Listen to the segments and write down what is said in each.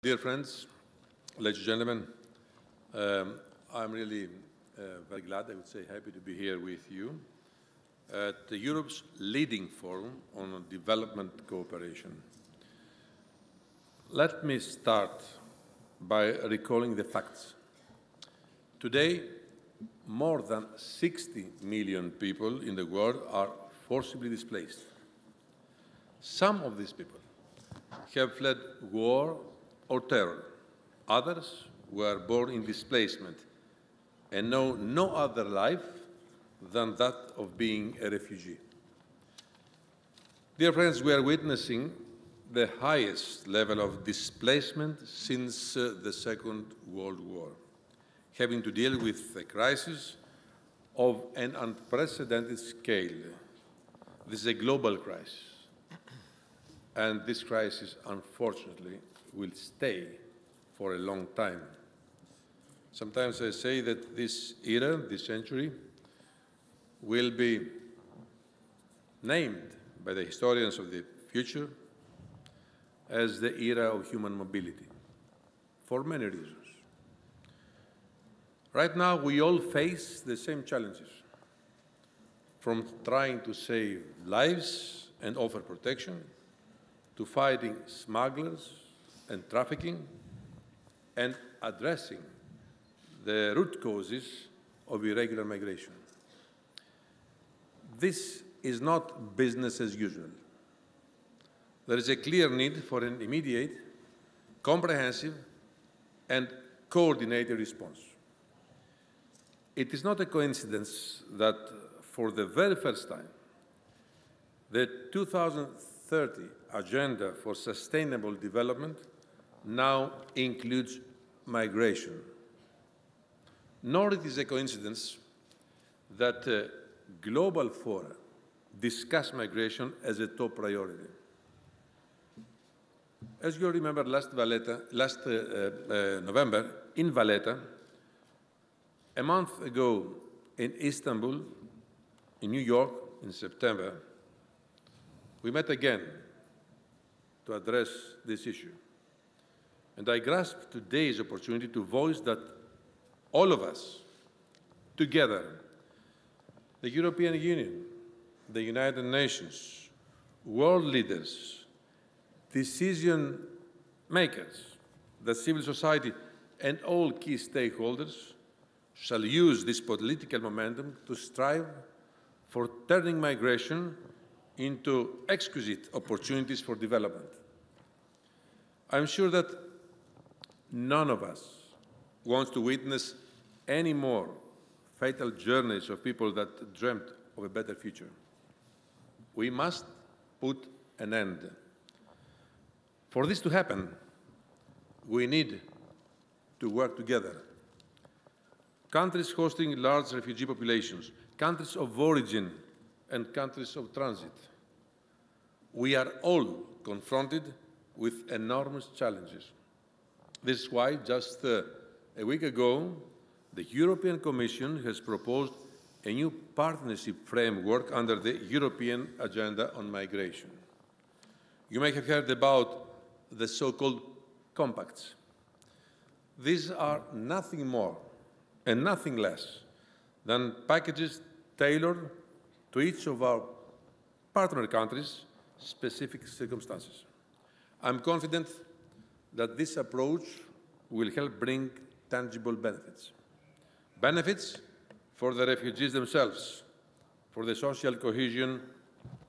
Dear friends, ladies and gentlemen, I'm really very glad, I would say happy to be here with you at Europe's leading forum on development cooperation. Let me start by recalling the facts. Today, more than 60 million people in the world are forcibly displaced. Some of these people have fled war or terror. Others were born in displacement and know no other life than that of being a refugee. Dear friends, we are witnessing the highest level of displacement since the Second World War, having to deal with a crisis of an unprecedented scale. This is a global crisis, and this crisis, unfortunately, will stay for a long time. Sometimes I say that this era, this century, will be named by the historians of the future as the era of human mobility, for many reasons. Right now, we all face the same challenges, from trying to save lives and offer protection, to fighting smugglers and trafficking, and addressing the root causes of irregular migration. This is not business as usual. There is a clear need for an immediate, comprehensive, and coordinated response. It is not a coincidence that, for the very first time, the 2030 Agenda for Sustainable Development now includes migration. Nor it is a coincidence that global fora discuss migration as a top priority. As you remember, last November, in Valletta, a month ago in Istanbul, in New York, in September, we met again to address this issue. And I grasp today's opportunity to voice that all of us, together, the European Union, the United Nations, world leaders, decision makers, the civil society, and all key stakeholders shall use this political momentum to strive for turning migration into exquisite opportunities for development. I'm sure that none of us wants to witness any more fatal journeys of people that dreamt of a better future. We must put an end. For this to happen, we need to work together. Countries hosting large refugee populations, countries of origin, and countries of transit. We are all confronted with enormous challenges. This is why, just a week ago, the European Commission has proposed a new partnership framework under the European Agenda on Migration. You may have heard about the so-called compacts. These are nothing more and nothing less than packages tailored to each of our partner countries' specific circumstances. I'm confident that this approach will help bring tangible benefits. Benefits for the refugees themselves, for the social cohesion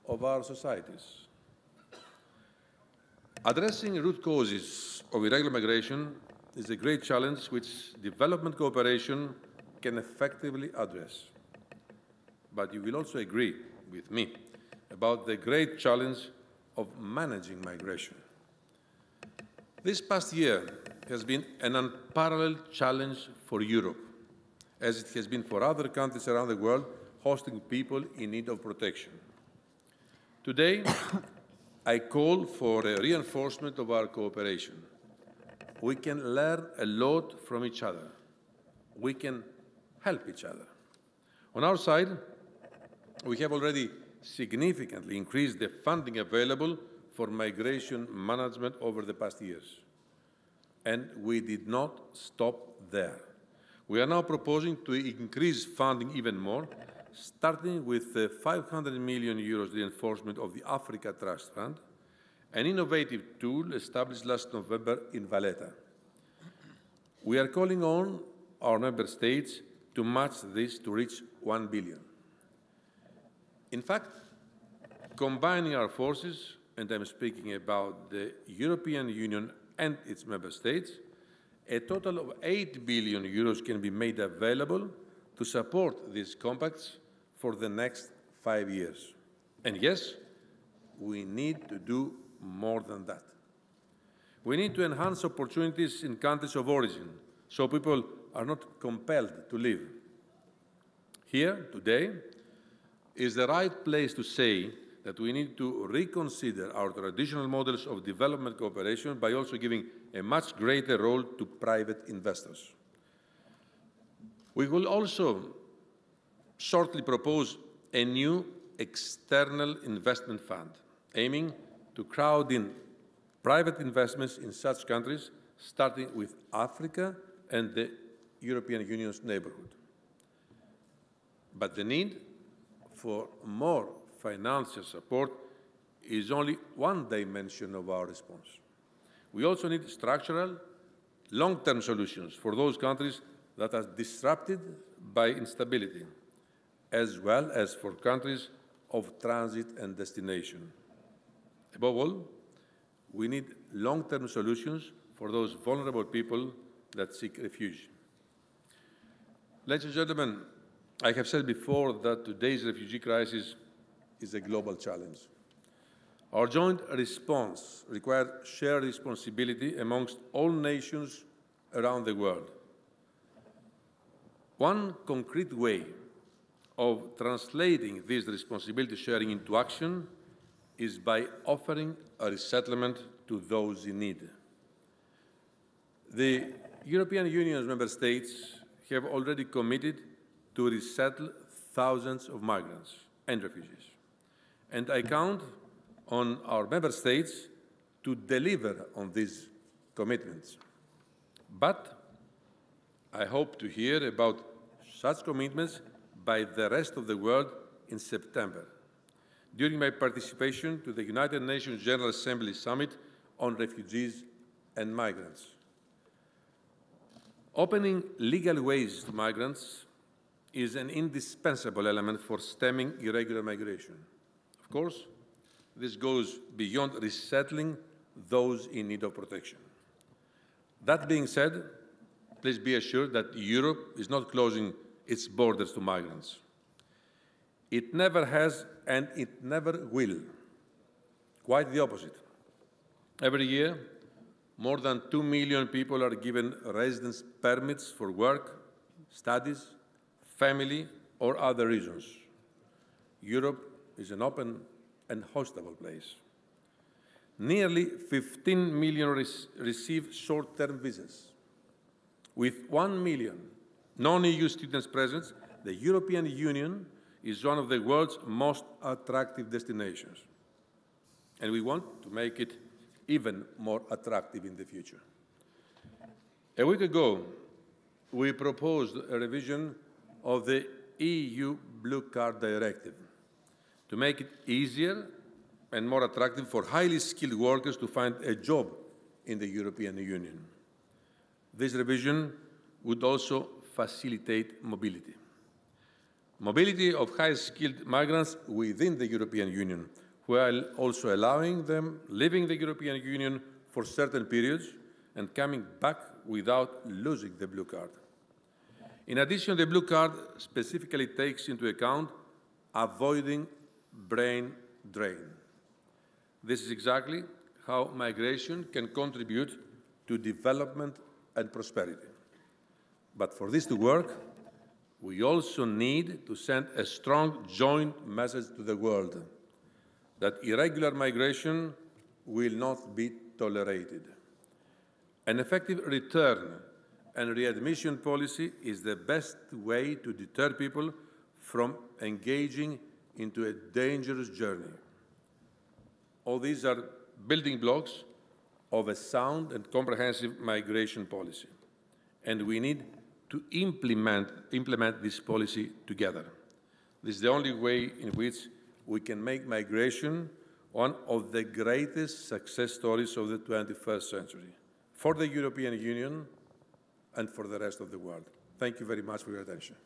of our societies. Addressing root causes of irregular migration is a great challenge which development cooperation can effectively address. But you will also agree with me about the great challenge of managing migration. This past year has been an unparalleled challenge for Europe, as it has been for other countries around the world hosting people in need of protection. Today, I call for a reinforcement of our cooperation. We can learn a lot from each other. We can help each other. On our side, we have already significantly increased the funding available for migration management over the past years. And we did not stop there. We are now proposing to increase funding even more, starting with the 500 million euros reinforcement of the Africa Trust Fund, an innovative tool established last November in Valletta. We are calling on our member states to match this to reach 1 billion. In fact, combining our forces, and I'm speaking about the European Union and its member states, a total of 8 billion euros can be made available to support these compacts for the next 5 years. And yes, we need to do more than that. We need to enhance opportunities in countries of origin so people are not compelled to leave. Here, today, is the right place to say that we need to reconsider our traditional models of development cooperation by also giving a much greater role to private investors. We will also shortly propose a new external investment fund, aiming to crowd in private investments in such countries, starting with Africa and the European Union's neighborhood. But the need for more financial support is only one dimension of our response. We also need structural, long-term solutions for those countries that are disrupted by instability, as well as for countries of transit and destination. Above all, we need long-term solutions for those vulnerable people that seek refuge. Ladies and gentlemen, I have said before that today's refugee crisis is a global challenge. Our joint response requires shared responsibility amongst all nations around the world. One concrete way of translating this responsibility sharing into action is by offering a resettlement to those in need. The European Union's member states have already committed to resettle thousands of migrants and refugees. And I count on our member states to deliver on these commitments. But I hope to hear about such commitments by the rest of the world in September, during my participation to the United Nations General Assembly Summit on Refugees and Migrants. Opening legal ways to migrants is an indispensable element for stemming irregular migration. Of course, this goes beyond resettling those in need of protection. That being said, please be assured that Europe is not closing its borders to migrants. It never has and it never will. Quite the opposite. Every year, more than 2 million people are given residence permits for work, studies, family, or other reasons. Europe is an open and hospitable place. Nearly 15 million receive short-term visas. With 1 million non-EU students present, the European Union is one of the world's most attractive destinations. And we want to make it even more attractive in the future. A week ago, we proposed a revision of the EU Blue Card Directive to make it easier and more attractive for highly skilled workers to find a job in the European Union. This revision would also facilitate mobility. Mobility of high-skilled migrants within the European Union, while also allowing them leaving the European Union for certain periods and coming back without losing the blue card. In addition, the blue card specifically takes into account avoiding brain drain. This is exactly how migration can contribute to development and prosperity. But for this to work, we also need to send a strong joint message to the world that irregular migration will not be tolerated. An effective return and readmission policy is the best way to deter people from engaging into a dangerous journey. All these are building blocks of a sound and comprehensive migration policy. And we need to implement this policy together. This is the only way in which we can make migration one of the greatest success stories of the 21st century for the European Union and for the rest of the world. Thank you very much for your attention.